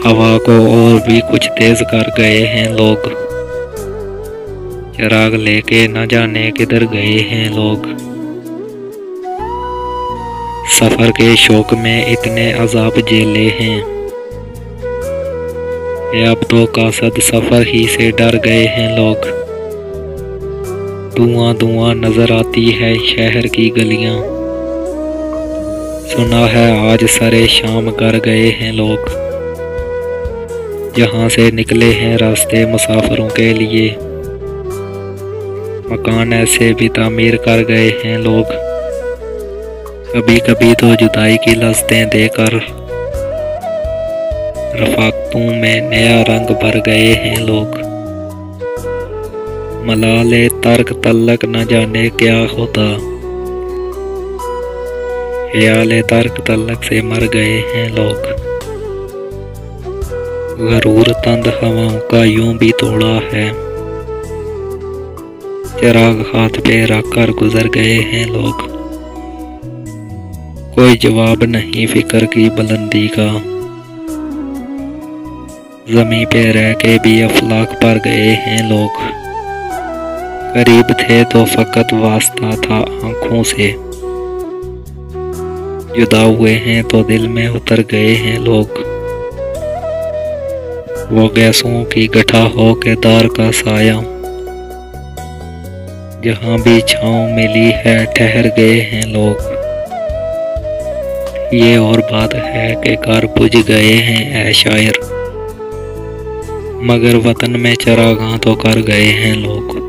हवा को और भी कुछ तेज कर गए हैं लोग। चिराग लेके न जाने किधर गए हैं लोग। सफर के शौक में इतने अजाब झेले हैं, ये अब तो कासद सफर ही से डर गए हैं लोग। धुआं धुआं नजर आती है शहर की गलियां, सुना है आज सरे शाम कर गए हैं लोग। जहां से निकले हैं रास्ते मुसाफिरों के लिए, मकान ऐसे भी तामीर कर गए हैं लोग। कभी कभी तो जुदाई की लज़्ज़तें देकर रफ़ाक़तों में नया रंग भर गए हैं लोग। मलाले तर्क तल्लक न जाने क्या होता, ख्याले तर्क तल्लक से मर गए हैं लोग। गरूर तंद हवाओं का यूं भी तोड़ा है, चिराग हाथ पे रख कर गुजर गए हैं लोग। कोई जवाब नहीं फिक्र की बुलंदी का, ज़मीं पे रह के भी अफलाक पर गए हैं लोग। करीब थे तो फकत वास्ता था आंखों से, जुदा हुए हैं तो दिल में उतर गए हैं लोग। वो गैसों की गठा हो के दार का साया, जहां भी छांव मिली है ठहर गए हैं लोग। ये और बात है कि घर बुझ गए हैं ऐ शायर, मगर वतन में चरागां तो कर गए हैं लोग।